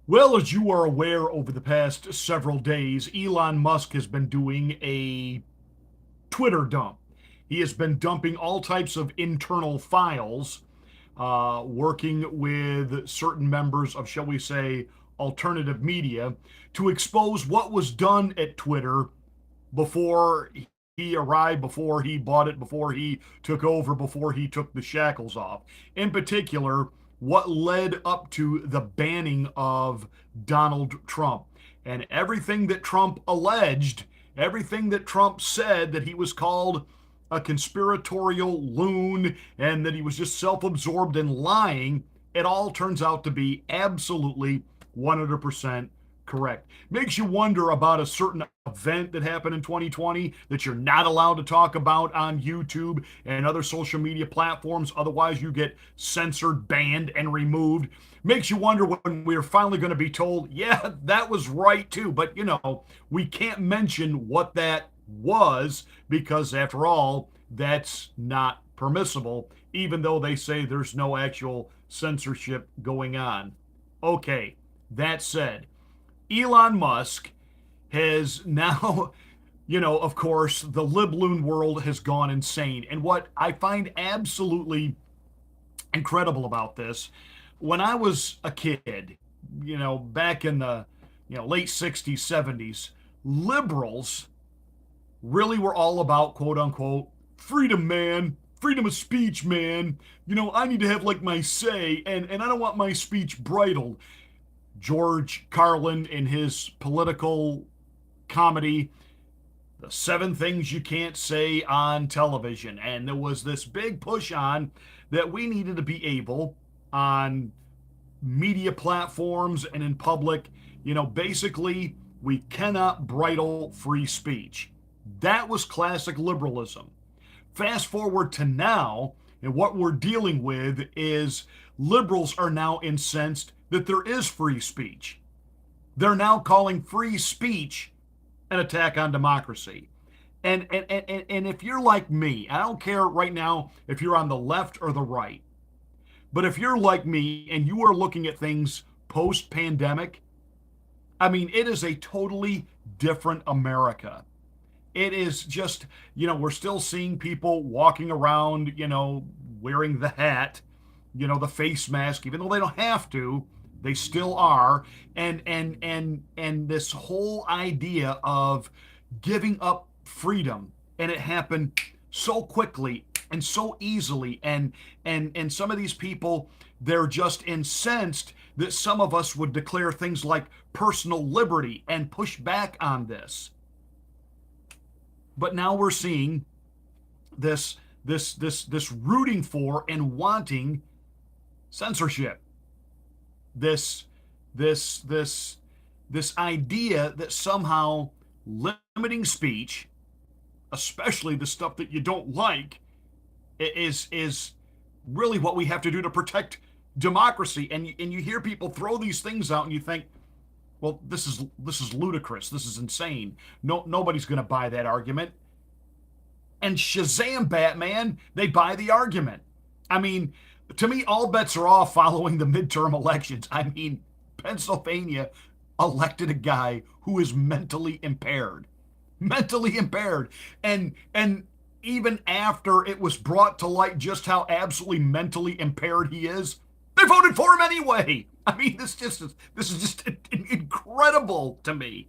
Well, as you are aware, over the past several days, Elon Musk has been doing a Twitter dump. He has been dumping all types of internal files, working with certain members of, shall we say, alternative media to expose what was done at Twitter before he arrived, before he bought it, before he took over, before he took the shackles off. In particular, what led up to the banning of Donald Trump and everything that Trump alleged, everything that Trump said that he was called a conspiratorial loon and that he was just self absorbed and lying. It all turns out to be absolutely 100% correct. Makes you wonder about a certain event that happened in 2020 that you're not allowed to talk about on YouTube and other social media platforms. Otherwise, you get censored, banned, and removed. Makes you wonder when we're finally going to be told, yeah, that was right too. But, we can't mention what that was because, after all, that's not permissible, even though they say there's no actual censorship going on. Okay, that said, Elon Musk has now, of course, the libloon world has gone insane. And what I find absolutely incredible about this, when I was a kid, back in the late 60s, 70s, liberals really were all about quote unquote freedom, man. Freedom of speech, man. I need to have like my say, and I don't want my speech bridled. George Carlin in his political comedy, The Seven Things You Can't Say on Television. And there was this big push on that we needed to be able on media platforms and in public, basically, we cannot bridle free speech. That was classic liberalism. Fast forward to now, and what we're dealing with is liberals are now incensed that there is free speech. They're now calling free speech an attack on democracy. And if you're like me, I don't care right now if you're on the left or the right, but if you're like me and you are looking at things post pandemic, I mean, it is a totally different America. It is just, we're still seeing people walking around, wearing the hat, the face mask, even though they don't have to, they still are. And this whole idea of giving up freedom, and it happened so quickly and so easily. And some of these people, they're just incensed that some of us would declare things like personal liberty and push back on this. But now we're seeing this rooting for and wanting censorship. This this this this idea that somehow limiting speech, especially the stuff that you don't like, is really what we have to do to protect democracy. And you hear people throw these things out, and you think, well, this is ludicrous. This is insane. No, nobody's going to buy that argument. And Shazam, Batman, they buy the argument. I mean, to me, all bets are off following the midterm elections. I mean, Pennsylvania elected a guy who is mentally impaired, and even after it was brought to light just how absolutely mentally impaired he is, they voted for him anyway. I mean, this is just incredible to me.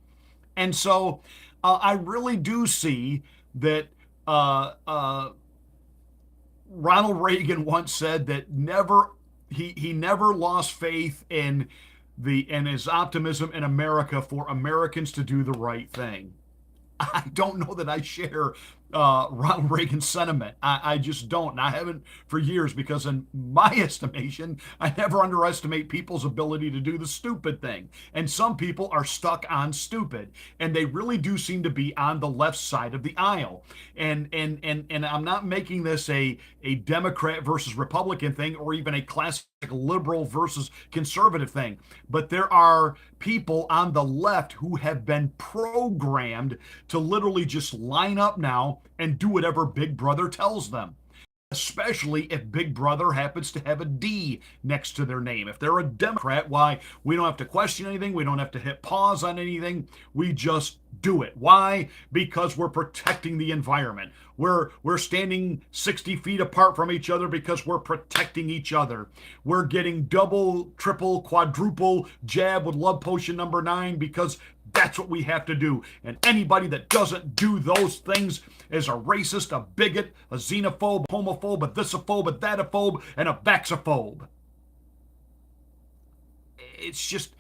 And so I really do see that Ronald Reagan once said that he never lost faith in his optimism in America for Americans to do the right thing. I don't know that I share Ronald Reagan's sentiment. I just don't. And I haven't for years because, in my estimation, I never underestimate people's ability to do the stupid thing. And some people are stuck on stupid, and they really do seem to be on the left side of the aisle. And I'm not making this a Democrat versus Republican thing or even a classic liberal versus conservative thing. But there are people on the left who have been programmed to literally just line up now and do whatever Big Brother tells them. especially if Big Brother happens to have a D next to their name. If they're a Democrat, why? We don't have to question anything. We don't have to hit pause on anything. We just do it. Why? Because we're protecting the environment. We're standing 60 feet apart from each other because we're protecting each other. We're getting double, triple, quadruple jab with love potion number 9 because that's what we have to do. And anybody that doesn't do those things is a racist, a bigot, a xenophobe, homophobe, a thisophobe, a thatophobe, and a vaxophobe. It's just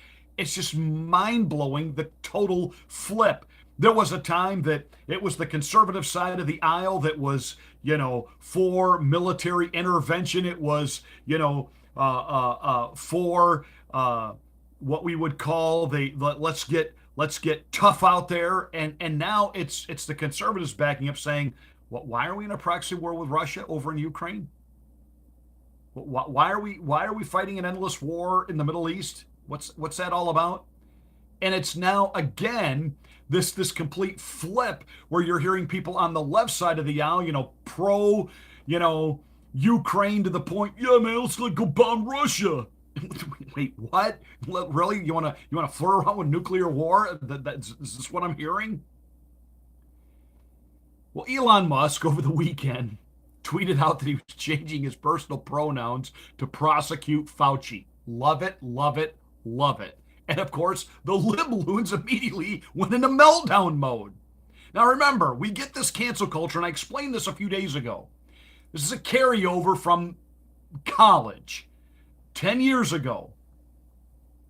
mind-blowing, the total flip. There was a time that it was the conservative side of the aisle that was, for military intervention. It was, for what we would call let's get tough out there. And now it's the conservatives backing up saying, why are we in a proxy war with Russia over in Ukraine? Why are we fighting an endless war in the Middle East? What's that all about? And it's now again this complete flip where you're hearing people on the left side of the aisle, pro, Ukraine to the point, yeah, man, let's go bomb Russia. Wait, what? Really? You want to flirt around with nuclear war? Is this what I'm hearing? Well, Elon Musk over the weekend tweeted out that he was changing his personal pronouns to prosecute Fauci. Love it, love it, love it. And of course, the libloons immediately went into meltdown mode. Now remember, we get this cancel culture, and I explained this a few days ago. This is a carryover from college. 10 years ago,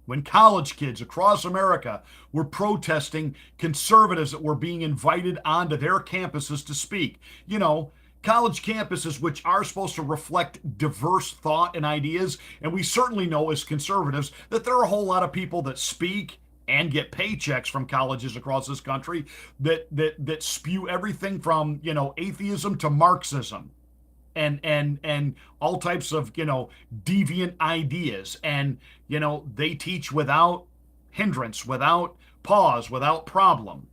when college kids across America were protesting conservatives that were being invited onto their campuses to speak. College campuses, which are supposed to reflect diverse thought and ideas. And we certainly know as conservatives that there are a whole lot of people that speak and get paychecks from colleges across this country that spew everything from, atheism to Marxism and all types of, deviant ideas. And, they teach without hindrance, without pause, without problem.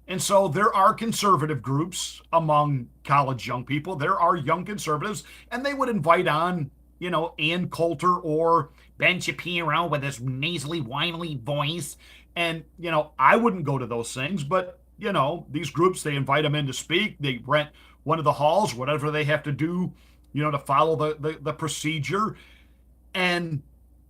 And so there are conservative groups among college young people. There are young conservatives, and they would invite on, Ann Coulter or Ben Shapiro with his nasally, whiny voice. And, I wouldn't go to those things, but, these groups, they invite them in to speak. They rent one of the halls, whatever they have to do, to follow the procedure. And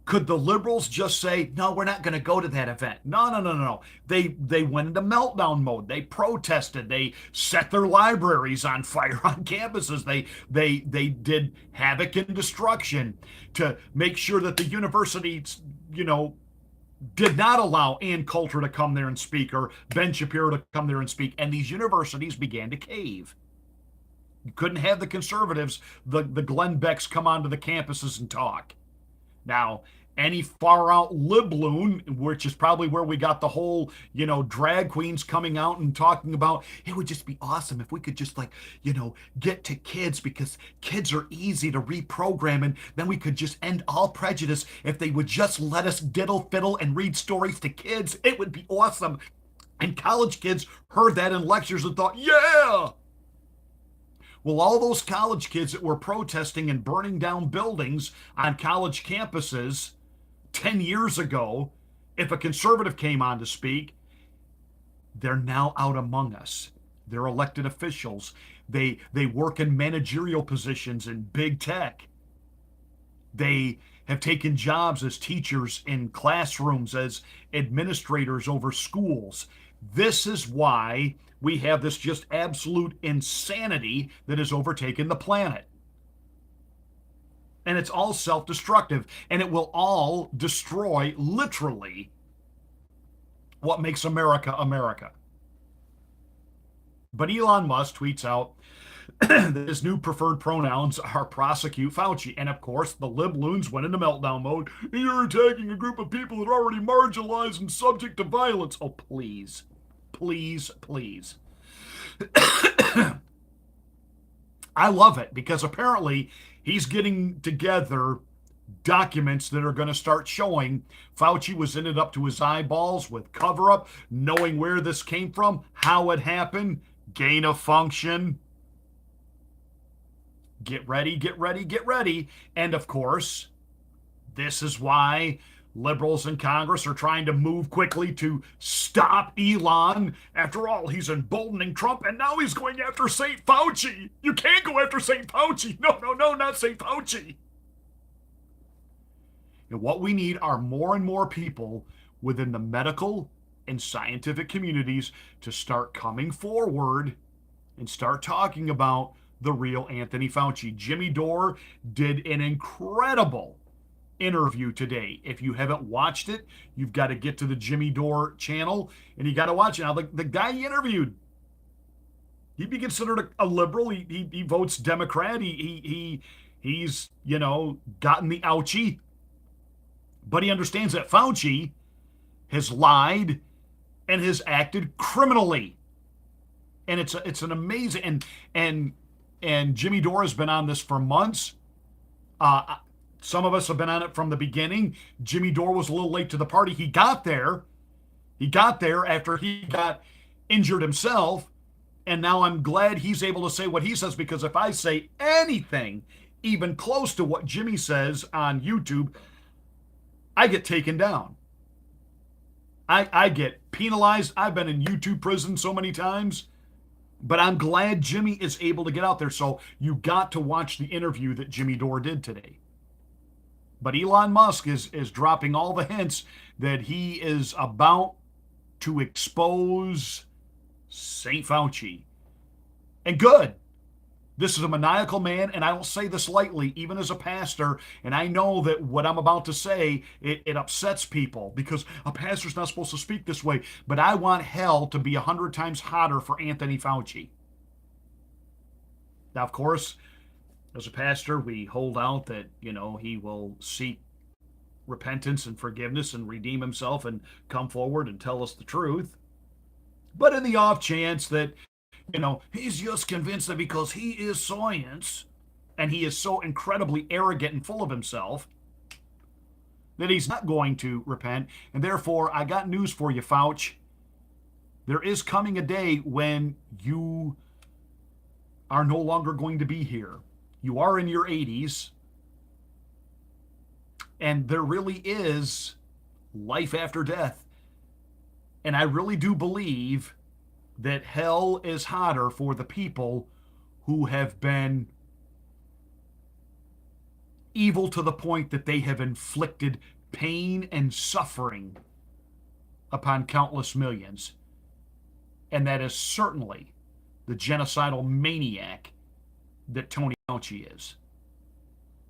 could the liberals just say, no, we're not going to go to that event? No. They went into meltdown mode. They protested. They set their libraries on fire on campuses. They did havoc and destruction to make sure that the universities, did not allow Ann Coulter to come there and speak or Ben Shapiro to come there and speak. And these universities began to cave. You couldn't have the conservatives, the Glenn Becks, come onto the campuses and talk. Now, any far out libloon, which is probably where we got the whole, drag queens coming out and talking about, it would just be awesome if we could just get to kids because kids are easy to reprogram, and then we could just end all prejudice if they would just let us diddle fiddle and read stories to kids. It would be awesome. And college kids heard that in lectures and thought, yeah. Well, all those college kids that were protesting and burning down buildings on college campuses 10 years ago, if a conservative came on to speak, they're now out among us. They're elected officials. They work in managerial positions in big tech. They have taken jobs as teachers in classrooms, as administrators over schools. This is why we have this just absolute insanity that has overtaken the planet. And it's all self-destructive, and it will all destroy, literally, what makes America America. But Elon Musk tweets out that his new preferred pronouns are prosecute Fauci. And of course, the libloons went into meltdown mode. You're attacking a group of people that are already marginalized and subject to violence. Oh, please. Please, please. I love it because apparently he's getting together documents that are going to start showing Fauci was in it up to his eyeballs with cover-up, knowing where this came from, how it happened, gain of function. Get ready, get ready, get ready. And of course, this is why liberals in Congress are trying to move quickly to stop Elon. After all, he's emboldening Trump, and now he's going after St. Fauci. You can't go after St. Fauci. No, no, no, not St. Fauci. And what we need are more and more people within the medical and scientific communities to start coming forward and start talking about the real Anthony Fauci. Jimmy Dore did an incredible interview today. If you haven't watched it, you've got to get to the Jimmy Dore channel and you got to watch it. Now, the guy he interviewed, he'd be considered a liberal. He votes Democrat. He's gotten the ouchie, but he understands that Fauci has lied and has acted criminally. And it's an amazing and Jimmy Dore has been on this for months. Some of us have been on it from the beginning. Jimmy Dore was a little late to the party. He got there. He got there after he got injured himself. And now I'm glad he's able to say what he says, because if I say anything even close to what Jimmy says on YouTube, I get taken down. I get penalized. I've been in YouTube prison so many times. But I'm glad Jimmy is able to get out there. So you got to watch the interview that Jimmy Dore did today. But Elon Musk is dropping all the hints that he is about to expose St. Fauci. And good. This is a maniacal man, and I don't say this lightly, even as a pastor, and I know that what I'm about to say, it upsets people, because a pastor's not supposed to speak this way, but I want hell to be 100 times hotter for Anthony Fauci. Now, of course, as a pastor, we hold out that, he will seek repentance and forgiveness and redeem himself and come forward and tell us the truth. But in the off chance that he's just convinced that because he is science and he is so incredibly arrogant and full of himself that he's not going to repent. And therefore, I got news for you, Fauci. There is coming a day when you are no longer going to be here. You are in your 80s. And there really is life after death. And I really do believe that hell is hotter for the people who have been evil to the point that they have inflicted pain and suffering upon countless millions. And that is certainly the genocidal maniac that Tony Fauci is.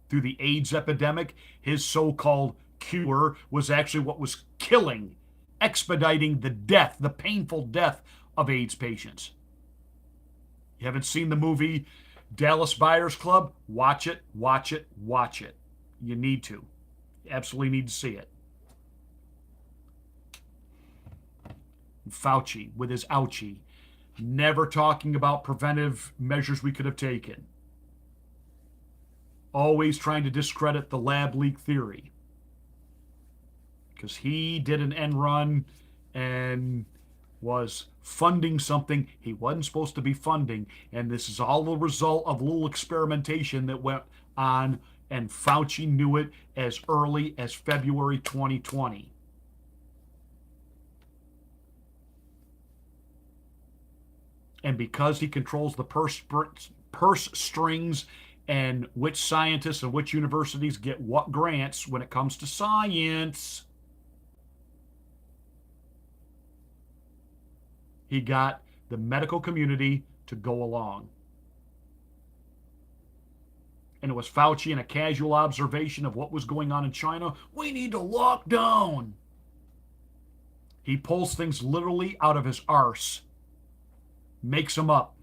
Through the AIDS epidemic, his so-called cure was actually what was killing, expediting the death, the painful death of AIDS patients. You haven't seen the movie Dallas Buyers Club? Watch it, watch it, watch it. You need to. You absolutely need to see it. Fauci, with his ouchie, never talking about preventive measures we could have taken. Always trying to discredit the lab leak theory. Because he did an end run and was funding something he wasn't supposed to be funding. And this is all the result of a little experimentation that went on, and Fauci knew it as early as February 2020. And because he controls the purse strings and which scientists and which universities get what grants when it comes to science, he got the medical community to go along. And it was Fauci in a casual observation of what was going on in China. We need to lock down. He pulls things literally out of his arse, makes them up.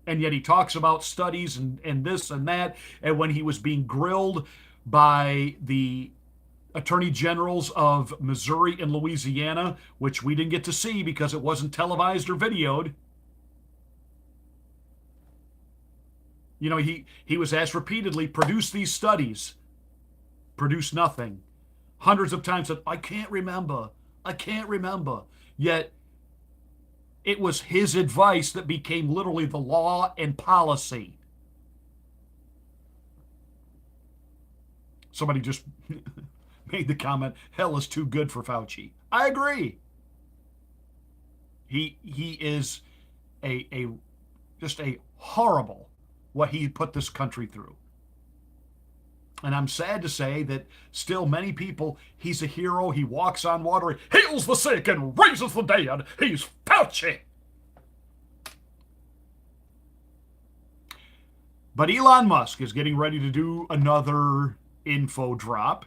And yet he talks about studies and this and that. And when he was being grilled by the attorney generals of Missouri and Louisiana, which we didn't get to see because it wasn't televised or videoed, he was asked repeatedly, produce these studies. Produce nothing. Hundreds of times said, I can't remember. Yet it was his advice that became literally the law and policy. Somebody just made the comment, hell is too good for Fauci. I agree. He is a just a horrible what he put this country through. And I'm sad to say that still many people, he's a hero. He walks on water. He heals the sick and raises the dead. He's Fauci. But Elon Musk is getting ready to do another info drop.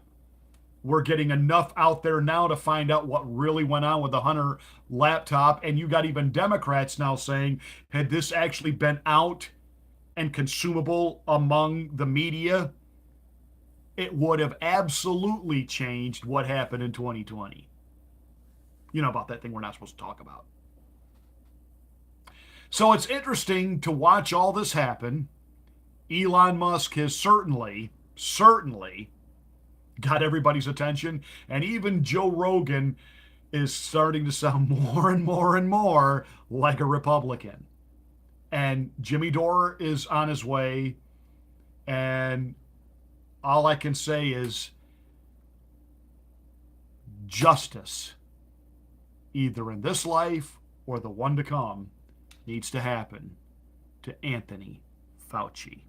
We're getting enough out there now to find out what really went on with the Hunter laptop. And you got even Democrats now saying, had this actually been out and consumable among the media, it would have absolutely changed what happened in 2020. You know about that thing we're not supposed to talk about. So it's interesting to watch all this happen. Elon Musk has certainly got everybody's attention. And even Joe Rogan is starting to sound more and more and more like a Republican. And Jimmy Dore is on his way. And all I can say is justice, either in this life or the one to come, needs to happen to Anthony Fauci.